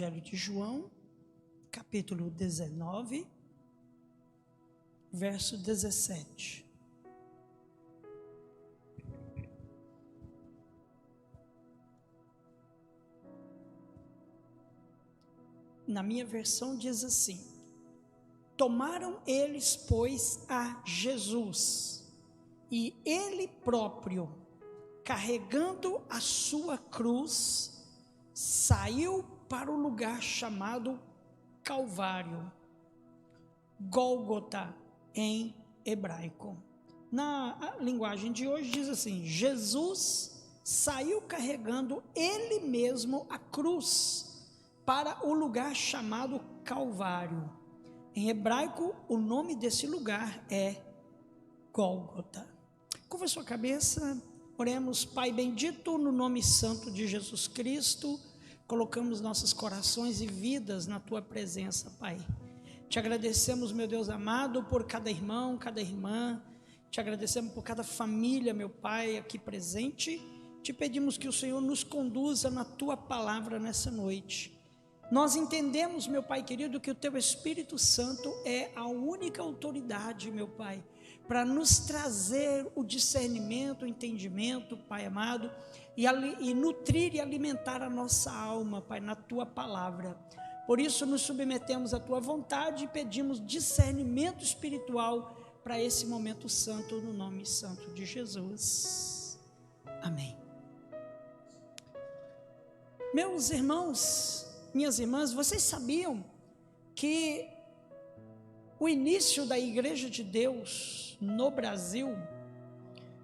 Evangelho de João, capítulo 19, verso 17. Na minha versão diz assim: tomaram eles, pois, a Jesus, e ele próprio, carregando a sua cruz, saiu para o lugar chamado Calvário, Gólgota em hebraico. Na linguagem de hoje diz assim: Jesus saiu carregando ele mesmo a cruz para o lugar chamado Calvário. Em hebraico, o nome desse lugar é Gólgota. Curva sua cabeça, oremos. Pai bendito, no nome santo de Jesus Cristo, colocamos nossos corações e vidas na tua presença, Pai. Te agradecemos, meu Deus amado, por cada irmão, cada irmã. Te agradecemos por cada família, meu Pai, aqui presente. Te pedimos que o Senhor nos conduza na tua palavra nessa noite. Nós entendemos, meu Pai querido, que o teu Espírito Santo é a única autoridade, meu Pai, para nos trazer o discernimento, o entendimento, Pai amado, e nutrir e alimentar a nossa alma, Pai, na tua palavra. Por isso nos submetemos à tua vontade e pedimos discernimento espiritual para esse momento santo, no nome santo de Jesus. Amém. Meus irmãos, minhas irmãs, vocês sabiam que o início da Igreja de Deus no Brasil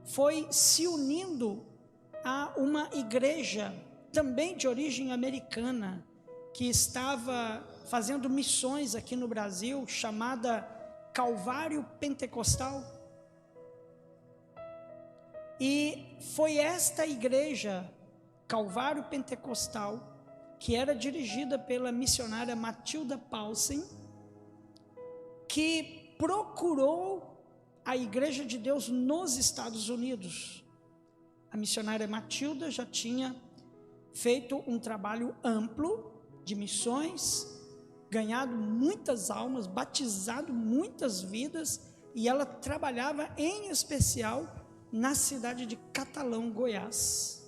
foi se unindo a uma igreja também de origem americana, que estava fazendo missões aqui no Brasil, chamada Calvário Pentecostal. E foi esta igreja, Calvário Pentecostal, que era dirigida pela missionária Matilda Paulsen, que procurou a Igreja de Deus nos Estados Unidos. A missionária Matilda já tinha feito um trabalho amplo de missões, ganhado muitas almas, batizado muitas vidas, e ela trabalhava em especial na cidade de Catalão, Goiás.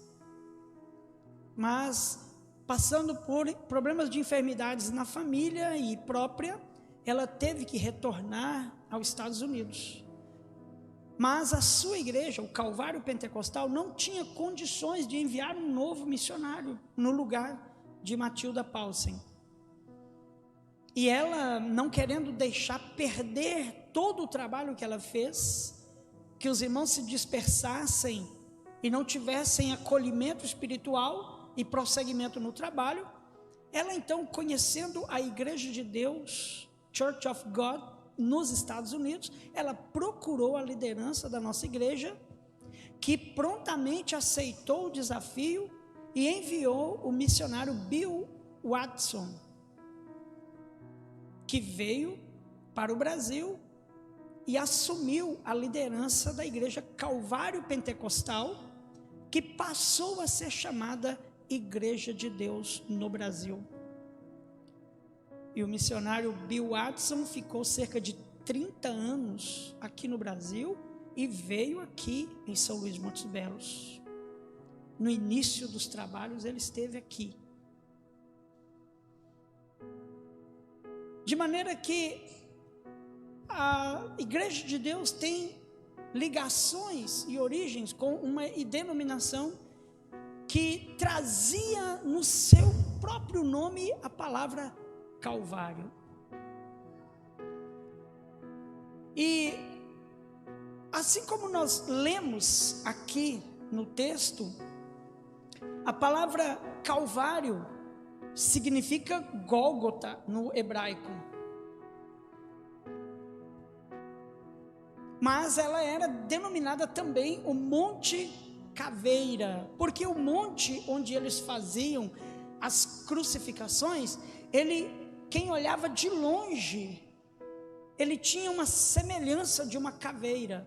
Mas passando por problemas de enfermidades na família e própria, ela teve que retornar aos Estados Unidos. Mas a sua igreja, o Calvário Pentecostal, não tinha condições de enviar um novo missionário no lugar de Matilda Paulsen. E ela, não querendo deixar perder todo o trabalho que ela fez, que os irmãos se dispersassem e não tivessem acolhimento espiritual e prosseguimento no trabalho, ela então, conhecendo a Igreja de Deus, Church of God, nos Estados Unidos, ela procurou a liderança da nossa igreja, que prontamente aceitou o desafio e enviou o missionário Bill Watson, que veio para o Brasil e assumiu a liderança da igreja Calvário Pentecostal, que passou a ser chamada Igreja de Deus no Brasil. E o missionário Bill Watson ficou cerca de 30 anos aqui no Brasil e veio aqui em São Luís Montes Belos. No início dos trabalhos ele esteve aqui. De maneira que a Igreja de Deus tem ligações e origens com uma denominação que trazia no seu próprio nome a palavra Calvário. E assim como nós lemos aqui no texto, a palavra Calvário significa Gólgota no hebraico. Mas ela era denominada também o Monte Caveira, porque o monte onde eles faziam as crucificações, quem olhava de longe, ele tinha uma semelhança de uma caveira.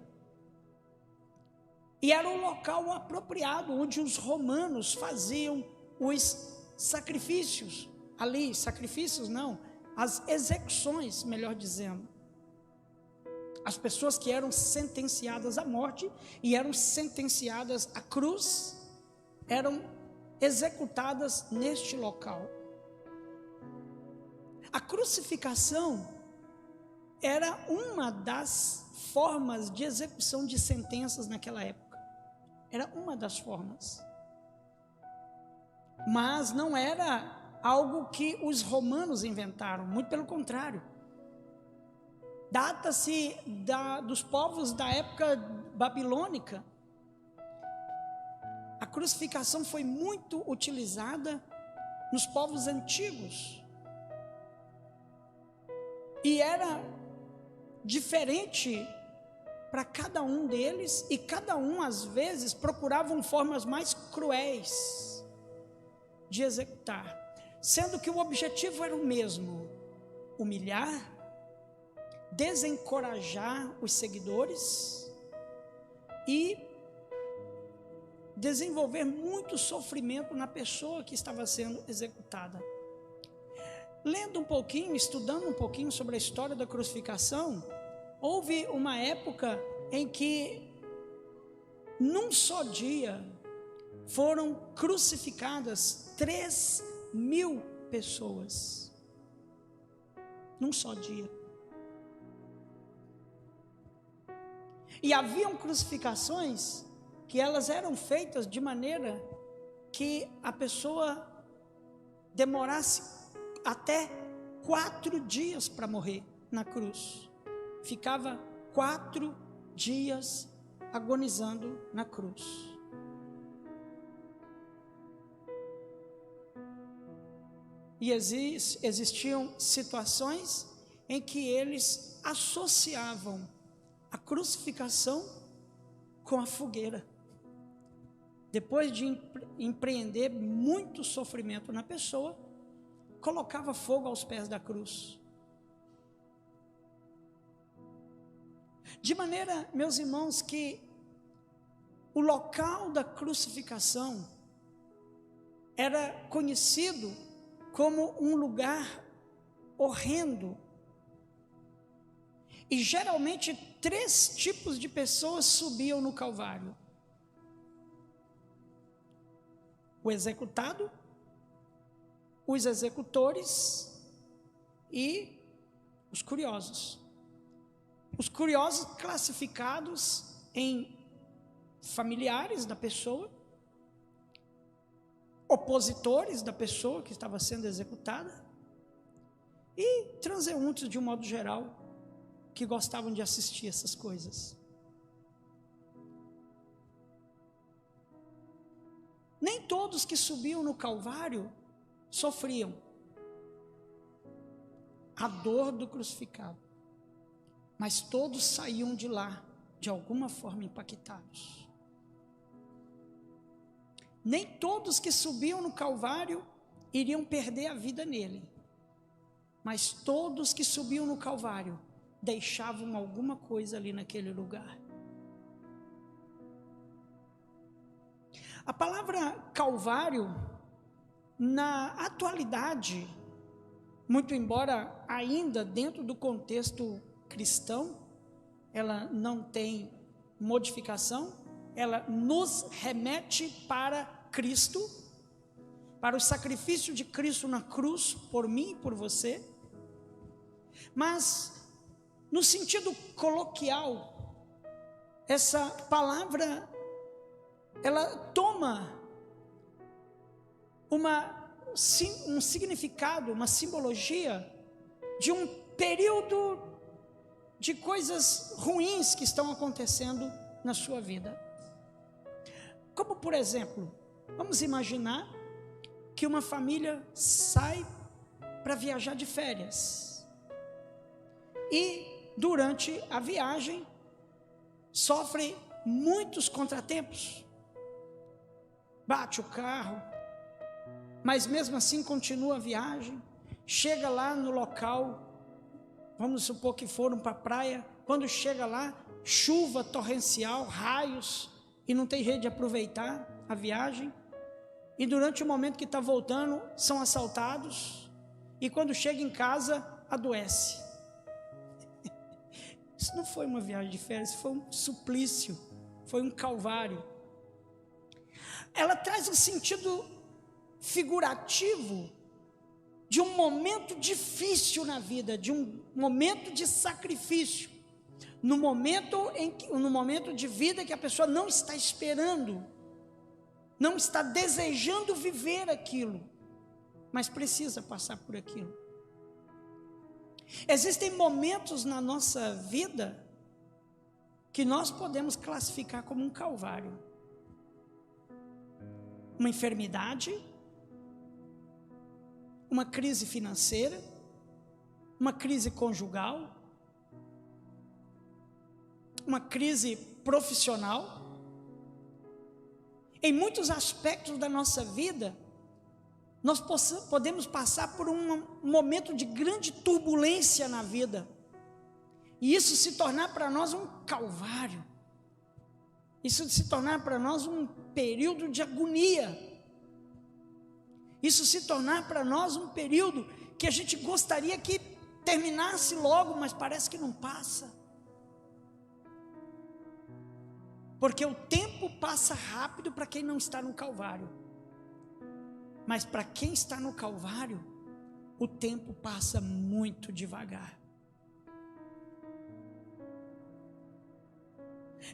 E era o local apropriado onde os romanos faziam os sacrifícios. ali, sacrifícios não, as execuções, melhor dizendo. As pessoas que eram sentenciadas à morte e eram sentenciadas à cruz, eram executadas neste local. A crucificação era uma das formas de execução de sentenças naquela época. Era uma das formas. Mas não era algo que os romanos inventaram, muito pelo contrário. Data-se dos povos da época babilônica. A crucificação foi muito utilizada nos povos antigos. E era diferente para cada um deles, e cada um às vezes procuravam formas mais cruéis de executar, sendo que o objetivo era o mesmo: humilhar, desencorajar os seguidores e desenvolver muito sofrimento na pessoa que estava sendo executada. Lendo um pouquinho, estudando um pouquinho sobre a história da crucificação, houve uma época em que, num só dia, foram crucificadas 3.000 pessoas. Num só dia. E haviam crucificações que elas eram feitas de maneira que a pessoa demorasse até 4 dias para morrer na cruz. Ficava 4 dias agonizando na cruz. E existiam situações em que eles associavam a crucificação com a fogueira. Depois de empreender muito sofrimento na pessoa, colocava fogo aos pés da cruz. De maneira, meus irmãos, que o local da crucificação era conhecido como um lugar horrendo. E geralmente 3 tipos de pessoas subiam no Calvário: o executado, os executores e os curiosos. Os curiosos classificados em familiares da pessoa, opositores da pessoa que estava sendo executada e transeuntes de um modo geral que gostavam de assistir essas coisas. Nem todos que subiam no Calvário sofriam a dor do crucificado, mas todos saíam de lá de alguma forma impactados. Nem todos que subiam no Calvário iriam perder a vida nele, mas todos que subiam no Calvário deixavam alguma coisa ali naquele lugar. A palavra Calvário, na atualidade, muito embora ainda dentro do contexto cristão, ela não tem modificação, ela nos remete para Cristo, para o sacrifício de Cristo na cruz, por mim e por você. Mas, no sentido coloquial, essa palavra, ela toma um significado, uma simbologia de um período de coisas ruins que estão acontecendo na sua vida. Como, por exemplo, vamos imaginar que uma família sai para viajar de férias e durante a viagem sofre muitos contratempos. Bate o carro, mas mesmo assim continua a viagem, chega lá no local, vamos supor que foram para a praia, quando chega lá, chuva torrencial, raios, e não tem jeito de aproveitar a viagem, e durante o momento que está voltando, são assaltados, e quando chega em casa, adoece. Isso não foi uma viagem de férias, foi um suplício, foi um calvário. Ela traz um sentido figurativo de um momento difícil na vida, de um momento de sacrifício, no momento de vida que a pessoa não está esperando, não está desejando viver aquilo, mas precisa passar por aquilo. Existem momentos na nossa vida que nós podemos classificar como um calvário. Uma enfermidade, uma crise financeira, uma crise conjugal, uma crise profissional. Em muitos aspectos da nossa vida, nós podemos passar por um momento de grande turbulência na vida, e isso se tornar para nós um calvário, isso se tornar para nós um período de agonia, isso se tornar para nós um período que a gente gostaria que terminasse logo, mas parece que não passa, porque o tempo passa rápido para quem não está no calvário, mas para quem está no calvário, o tempo passa muito devagar.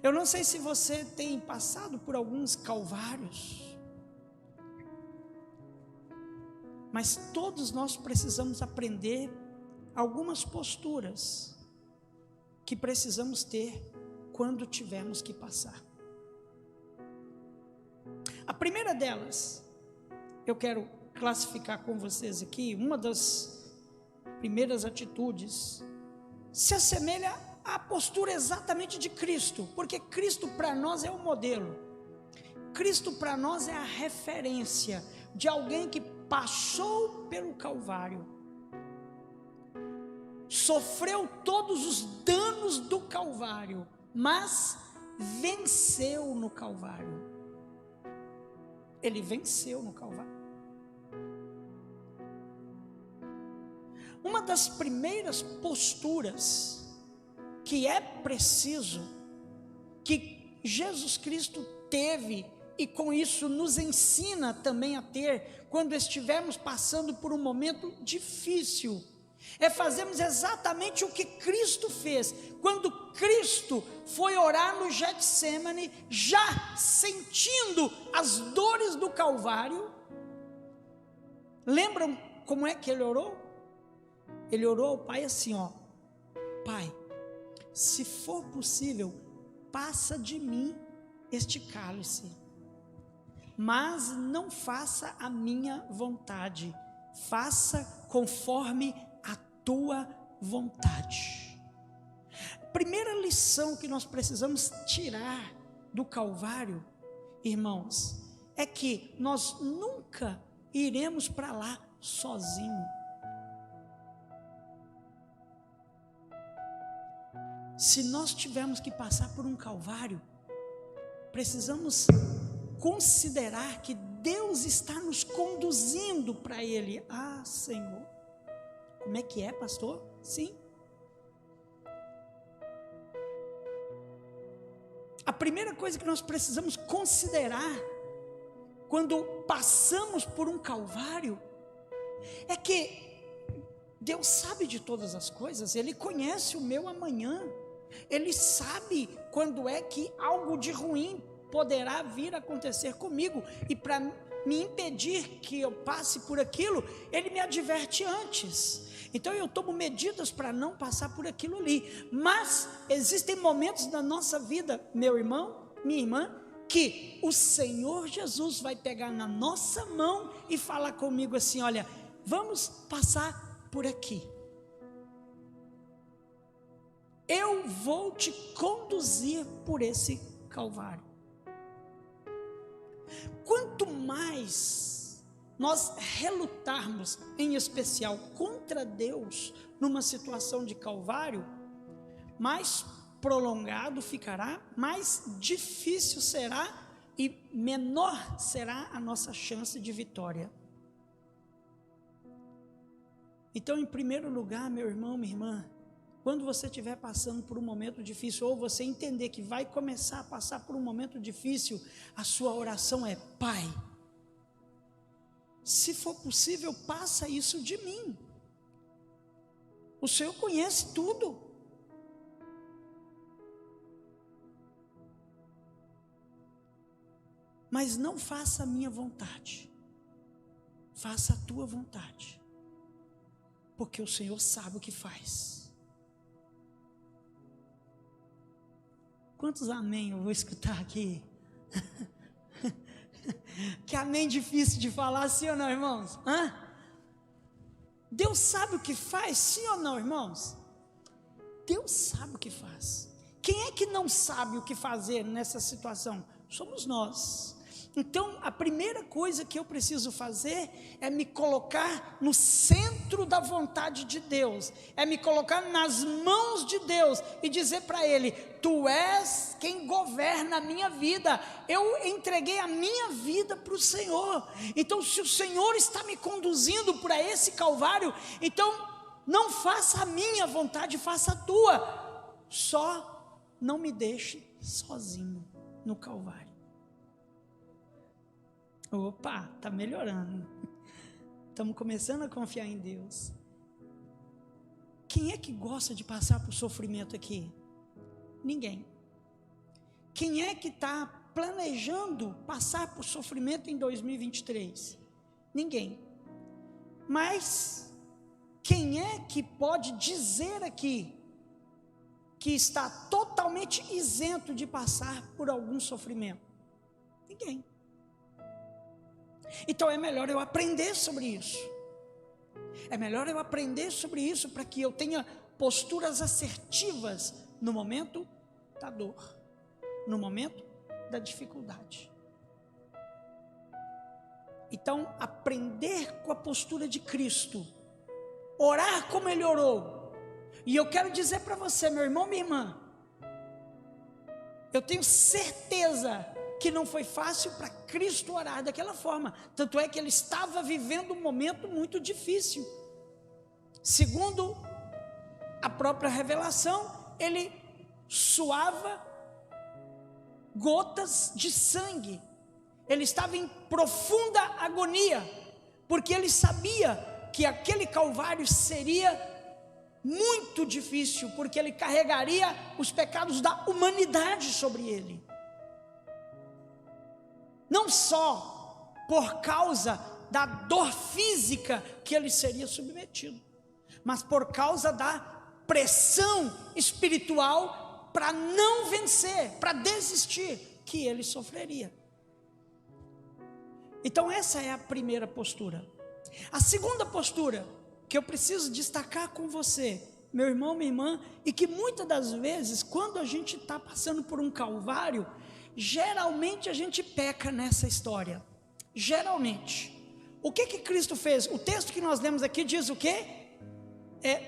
Eu não sei se você tem passado por alguns calvários, mas todos nós precisamos aprender algumas posturas que precisamos ter quando tivermos que passar. A primeira delas, eu quero classificar com vocês aqui, uma das primeiras atitudes, se assemelha à postura exatamente de Cristo, porque Cristo para nós é o modelo, Cristo para nós é a referência de alguém que passou pelo Calvário, sofreu todos os danos do Calvário, mas venceu no Calvário. Ele venceu no Calvário. Uma das primeiras posturas que é preciso, que Jesus Cristo teve, e com isso nos ensina também a ter, quando estivermos passando por um momento difícil, é fazermos exatamente o que Cristo fez. Quando Cristo foi orar no Getsêmani, já sentindo as dores do Calvário, lembram como é que ele orou? Ele orou ao Pai assim, ó: Pai, se for possível, passa de mim este cálice, mas não faça a minha vontade, faça conforme a tua vontade. A primeira lição que nós precisamos tirar do Calvário, irmãos, é que nós nunca iremos para lá sozinhos. Se nós tivermos que passar por um Calvário, precisamos considerar que Deus está nos conduzindo para Ele. Ah, Senhor, como é que é, pastor? Sim. A primeira coisa que nós precisamos considerar quando passamos por um Calvário é que Deus sabe de todas as coisas, Ele conhece o meu amanhã, Ele sabe quando é que algo de ruim poderá vir a acontecer comigo, e para me impedir que eu passe por aquilo, Ele me adverte antes. Então eu tomo medidas para não passar por aquilo ali. Mas existem momentos na nossa vida, meu irmão, minha irmã, que o Senhor Jesus vai pegar na nossa mão e falar comigo assim: olha, vamos passar por aqui, eu vou te conduzir por esse Calvário. Quanto mais nós relutarmos, em especial contra Deus, numa situação de Calvário, mais prolongado ficará, mais difícil será e menor será a nossa chance de vitória. Então, em primeiro lugar, meu irmão, minha irmã, quando você estiver passando por um momento difícil, ou você entender que vai começar a passar por um momento difícil, a sua oração é: Pai, se for possível, passa isso de mim. O Senhor conhece tudo. Mas não faça a minha vontade, faça a tua vontade, porque o Senhor sabe o que faz. Quantos amém eu vou escutar aqui? Que amém difícil de falar, sim ou não, irmãos? Deus sabe o que faz, sim ou não, irmãos? Deus sabe o que faz. Quem é que não sabe o que fazer nessa situação? Somos nós. Então, a primeira coisa que eu preciso fazer é me colocar no centro da vontade de Deus, é me colocar nas mãos de Deus e dizer para Ele: Tu és quem governa a minha vida, eu entreguei a minha vida para o Senhor. Então, se o Senhor está me conduzindo para esse Calvário, então não faça a minha vontade, faça a tua, só não me deixe sozinho no Calvário. Opa, está melhorando. Estamos começando a confiar em Deus. Quem é que gosta de passar por sofrimento aqui? Ninguém. Quem é que está planejando passar por sofrimento em 2023? Ninguém. Mas quem é que pode dizer aqui que está totalmente isento de passar por algum sofrimento? Ninguém. Então é melhor eu aprender sobre isso. É melhor eu aprender sobre isso para que eu tenha posturas assertivas no momento da dor, no momento da dificuldade. Então, aprender com a postura de Cristo, orar como Ele orou. E eu quero dizer para você, meu irmão, minha irmã, eu tenho certeza que não foi fácil para Cristo orar daquela forma, tanto é que Ele estava vivendo um momento muito difícil. Segundo a própria revelação, Ele suava gotas de sangue, Ele estava em profunda agonia, porque Ele sabia que aquele Calvário seria muito difícil, porque Ele carregaria os pecados da humanidade sobre Ele. Não só por causa da dor física que ele seria submetido, mas por causa da pressão espiritual para não vencer, para desistir, que ele sofreria. Então essa é a primeira postura. A segunda postura que eu preciso destacar com você, meu irmão, minha irmã, e que muitas das vezes, quando a gente está passando por um calvário, geralmente a gente peca nessa história. Geralmente. O que Cristo fez? O texto que nós lemos aqui diz o quê?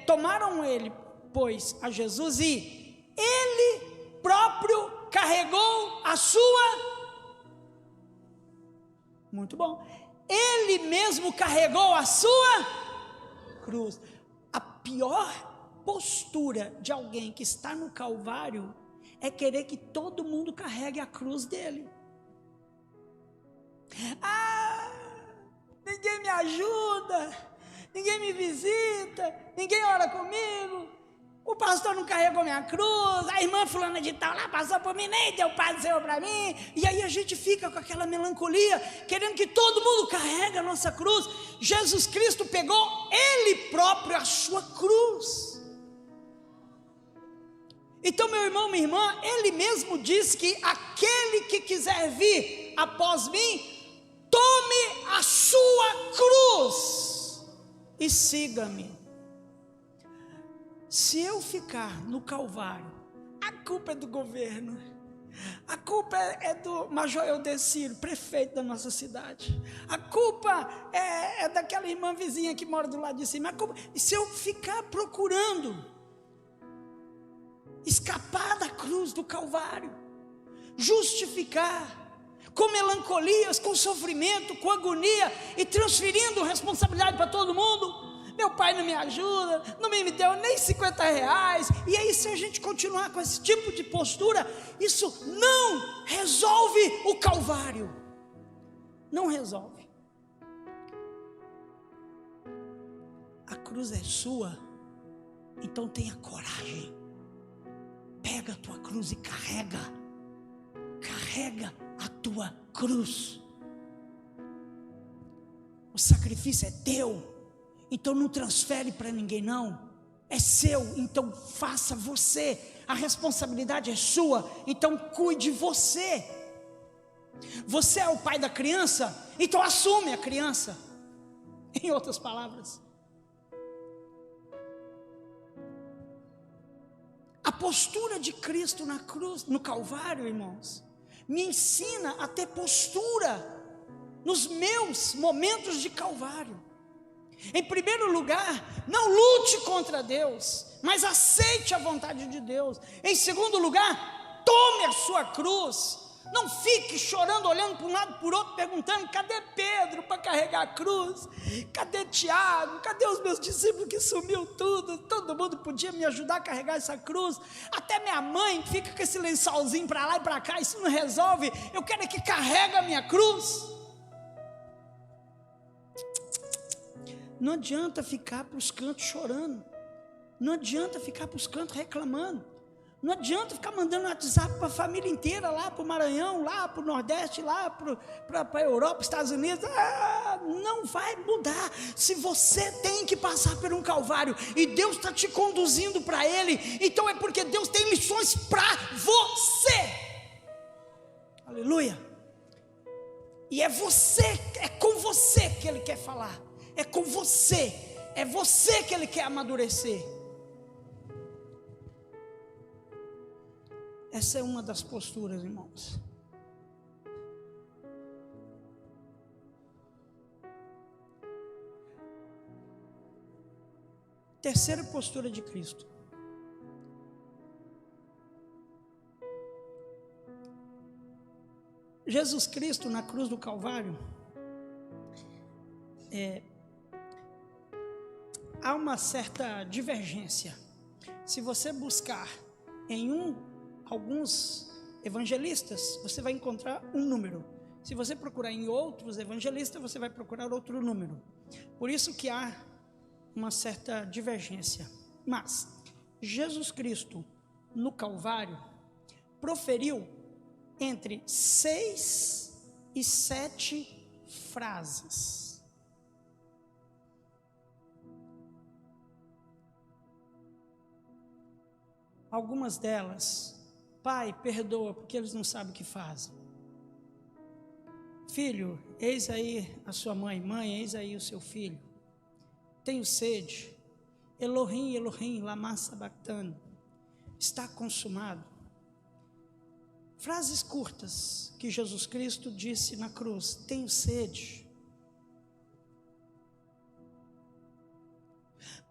Tomaram ele, pois, a Jesus, e ele próprio carregou a sua. Muito bom. Ele mesmo carregou a sua cruz. A pior postura de alguém que está no Calvário é querer que todo mundo carregue a cruz dele. Ninguém me ajuda, ninguém me visita, ninguém ora comigo, o pastor não carregou minha cruz, a irmã fulana de tal lá passou por mim, nem deu paz do Senhor para mim, e aí a gente fica com aquela melancolia, querendo que todo mundo carregue a nossa cruz. Jesus Cristo pegou Ele próprio a sua cruz. Então, meu irmão, minha irmã, Ele mesmo diz que aquele que quiser vir após mim, tome a sua cruz e siga-me. Se eu ficar no Calvário, a culpa é do governo, a culpa é do Major Eudecírio, prefeito da nossa cidade, a culpa é daquela irmã vizinha que mora do lado de cima, se eu ficar procurando escapar da cruz do Calvário, justificar, com melancolias, com sofrimento, com agonia, e transferindo responsabilidade para todo mundo, meu pai não me ajuda, não me deu nem 50 reais. E aí, se a gente continuar com esse tipo de postura, isso não resolve o Calvário. Não resolve. A cruz é sua, então tenha coragem. Pega a tua cruz e carrega a tua cruz. O sacrifício é teu, então não transfere para ninguém não, é seu, então faça você, a responsabilidade é sua, então cuide você. Você é o pai da criança, então assume a criança, em outras palavras. A postura de Cristo na cruz, no Calvário, irmãos, me ensina a ter postura nos meus momentos de Calvário. Em primeiro lugar, não lute contra Deus, mas aceite a vontade de Deus. Em segundo lugar, tome a sua cruz. Não fique chorando, olhando para um lado e para o outro, perguntando: cadê Pedro para carregar a cruz? Cadê Tiago? Cadê os meus discípulos que sumiu tudo? Todo mundo podia me ajudar a carregar essa cruz. Até minha mãe fica com esse lençolzinho para lá e para cá, isso não resolve. Eu quero é que carregue a minha cruz. Não adianta ficar para os cantos chorando, não adianta ficar para os cantos reclamando, não adianta ficar mandando WhatsApp para a família inteira, lá para o Maranhão, lá para o Nordeste, lá para a Europa, Estados Unidos. Não vai mudar. Se você tem que passar por um Calvário e Deus está te conduzindo para Ele, então é porque Deus tem lições para você. Aleluia. E é com você que Ele quer falar. É com você, é você que Ele quer amadurecer. Essa é uma das posturas, irmãos. Terceira postura de Cristo. Jesus Cristo na cruz do Calvário, há uma certa divergência. Se você buscar em alguns evangelistas, você vai encontrar um número. Se você procurar em outros evangelistas, você vai procurar outro número. Por isso que há uma certa divergência. Mas Jesus Cristo no Calvário proferiu entre 6 e 7 frases. Algumas delas: Pai, perdoa, porque eles não sabem o que fazem. Filho, eis aí a sua mãe. Mãe, eis aí o seu filho. Tenho sede. Elohim, Elohim, lama sabachthani. Está consumado. Frases curtas que Jesus Cristo disse na cruz: tenho sede.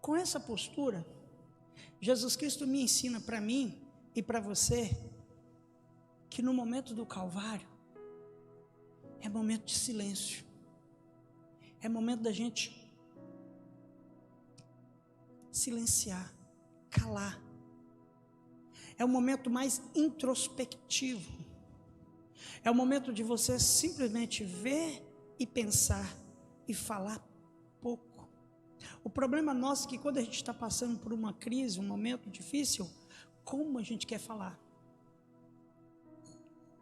Com essa postura, Jesus Cristo me ensina para mim e para você que no momento do Calvário é momento de silêncio, é momento da gente silenciar, calar. É o momento mais introspectivo, é o momento de você simplesmente ver e pensar e falar pouco. O problema nosso é que quando a gente está passando por uma crise, um momento difícil, como a gente quer falar?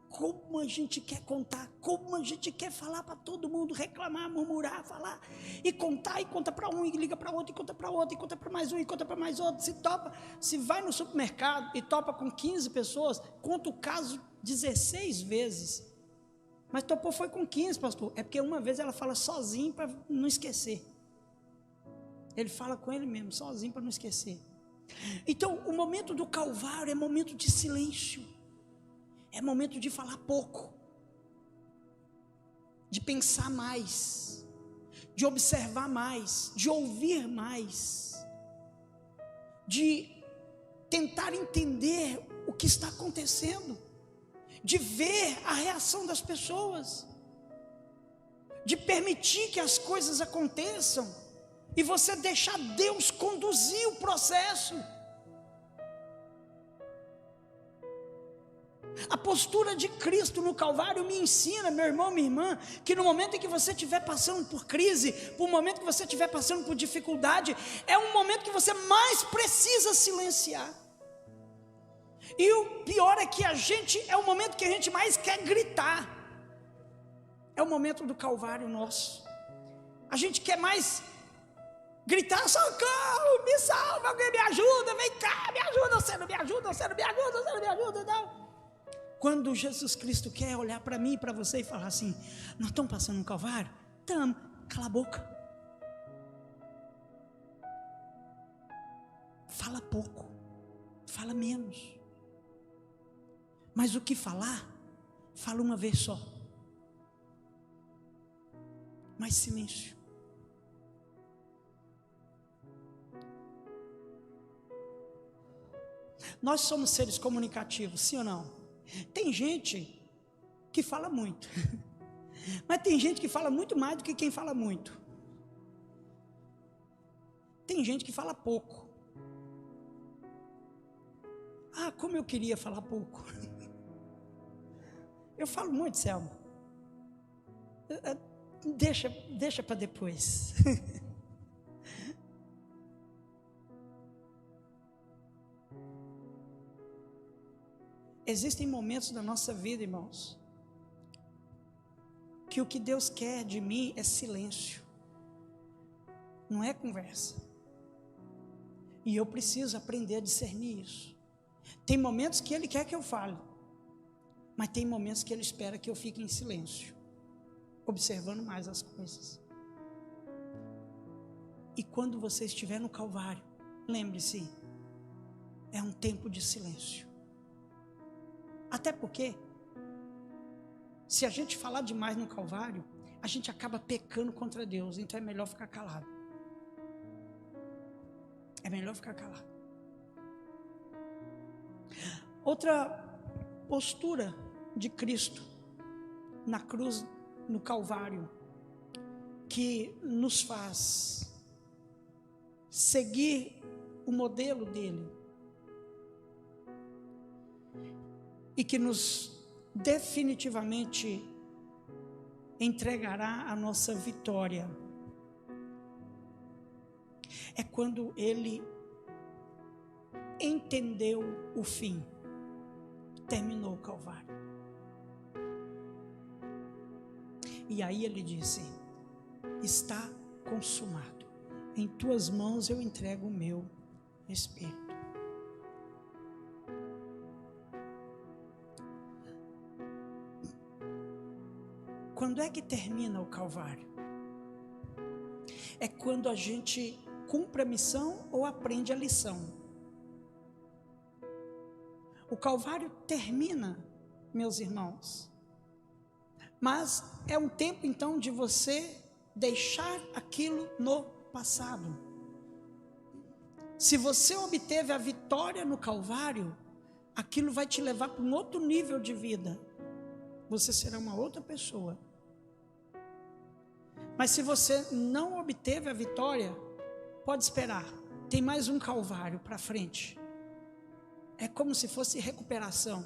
Como a gente quer contar? Como a gente quer falar para todo mundo, reclamar, murmurar, falar, e conta para um, e liga para outro, e conta para outro, e conta para mais um, e conta para mais outro. Se vai no supermercado e topa com 15 pessoas, conta o caso 16 vezes. Mas topou foi com 15, pastor. É porque uma vez ela fala sozinho para não esquecer. Ele fala com ele mesmo, sozinho, para não esquecer. Então, o momento do Calvário é momento de silêncio, é momento de falar pouco, de pensar mais, de observar mais, de ouvir mais, de tentar entender o que está acontecendo, de ver a reação das pessoas, de permitir que as coisas aconteçam, e você deixar Deus conduzir o processo. A postura de Cristo no Calvário me ensina, meu irmão, minha irmã, que no momento em que você estiver passando por crise, no momento que você estiver passando por dificuldade, é um momento que você mais precisa silenciar. E o pior é que é o momento que a gente mais quer gritar. É o momento do Calvário nosso. A gente quer mais gritar: socorro, me salva, alguém me ajuda, vem cá, me ajuda, você não me ajuda, você não me ajuda, você não me ajuda, não. Quando Jesus Cristo quer olhar para mim e para você e falar assim: nós estamos passando um Calvário? Estamos. Cala a boca. Fala pouco, fala menos. Mas o que falar, fala uma vez só. Mais silêncio. Nós somos seres comunicativos, sim ou não? Tem gente que fala muito, mas tem gente que fala muito mais do que quem fala muito. Tem gente que fala pouco. Ah, como eu queria falar pouco. Eu falo muito, Selma. Deixa para depois. Existem momentos da nossa vida, irmãos, que o que Deus quer de mim é silêncio, não é conversa. E eu preciso aprender a discernir isso. Tem momentos que Ele quer que eu fale, mas tem momentos que Ele espera que eu fique em silêncio, observando mais as coisas. E quando você estiver no Calvário, lembre-se, é um tempo de silêncio. Até porque, se a gente falar demais no Calvário, a gente acaba pecando contra Deus. Então é melhor ficar calado. É melhor ficar calado. Outra postura de Cristo na cruz, no Calvário, que nos faz seguir o modelo dele, e que nos definitivamente entregará a nossa vitória, é quando ele entendeu o fim, terminou o Calvário. E aí ele disse: está consumado, em tuas mãos eu entrego o meu espírito. Quando é que termina o Calvário? É quando a gente cumpre a missão ou aprende a lição. O Calvário termina, meus irmãos, mas é um tempo então de você deixar aquilo no passado. Se você obteve a vitória no Calvário, aquilo vai te levar para um outro nível de vida. Você será uma outra pessoa. Mas se você não obteve a vitória, pode esperar, tem mais um Calvário para frente. É como se fosse recuperação.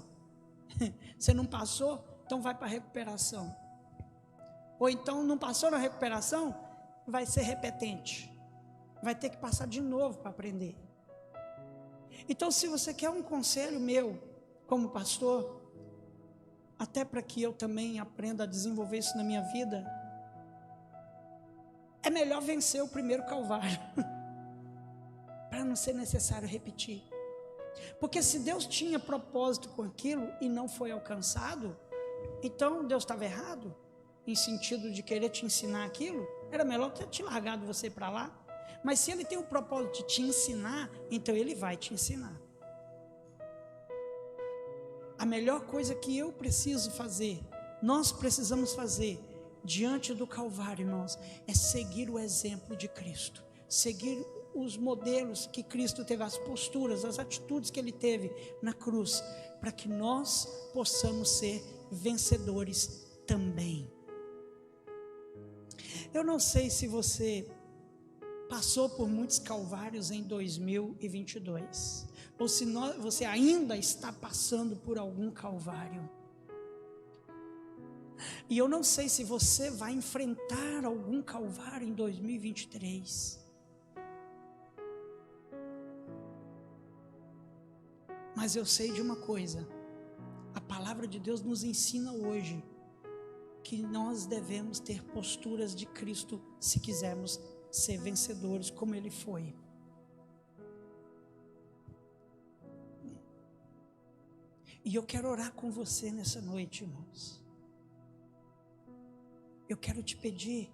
Você não passou, então vai para a recuperação. Ou então não passou na recuperação, vai ser repetente. Vai ter que passar de novo para aprender. Então, se você quer um conselho meu, como pastor, até para que eu também aprenda a desenvolver isso na minha vida, é melhor vencer o primeiro Calvário, para não ser necessário repetir. Porque se Deus tinha propósito com aquilo e não foi alcançado, então Deus estava errado, em sentido de querer te ensinar aquilo. Era melhor ter te largado você para lá. Mas se Ele tem o propósito de te ensinar, então Ele vai te ensinar. A melhor coisa que eu preciso fazer, nós precisamos fazer diante do Calvário, irmãos, é seguir o exemplo de Cristo, seguir os modelos que Cristo teve, as posturas, as atitudes que Ele teve na cruz, para que nós possamos ser vencedores também. Eu não sei se você passou por muitos calvários em 2022, ou se você ainda está passando por algum calvário. E eu não sei se você vai enfrentar algum calvário em 2023. Mas eu sei de uma coisa, a palavra de Deus nos ensina hoje que nós devemos ter posturas de Cristo se quisermos ser vencedores como Ele foi. E eu quero orar com você nessa noite, irmãos. Eu quero te pedir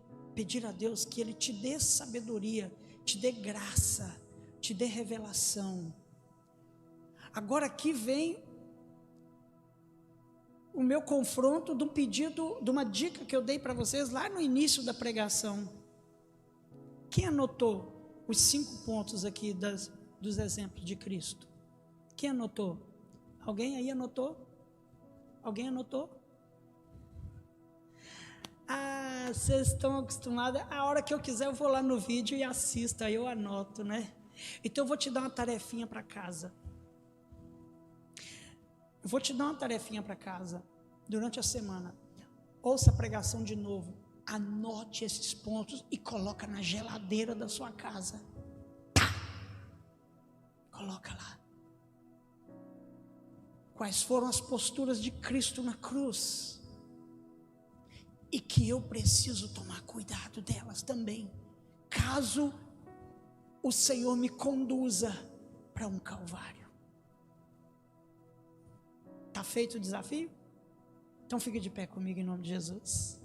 a Deus que Ele te dê sabedoria, te dê graça, te dê revelação. Agora aqui vem o meu confronto de um pedido, de uma dica que eu dei para vocês lá no início da pregação. Quem anotou os 5 pontos aqui dos exemplos de Cristo? Quem anotou? Alguém aí anotou? Alguém anotou? Ah, vocês estão acostumados, a hora que eu quiser eu vou lá no vídeo e assisto, aí eu anoto, né? Então eu vou te dar uma tarefinha para casa. Eu vou te dar uma tarefinha para casa, durante a semana. Ouça a pregação de novo, anote esses pontos e coloca na geladeira da sua casa. Coloca lá. Quais foram as posturas de Cristo na cruz? E que eu preciso tomar cuidado delas também, caso o Senhor me conduza para um calvário. Está feito o desafio? Então fique de pé comigo em nome de Jesus.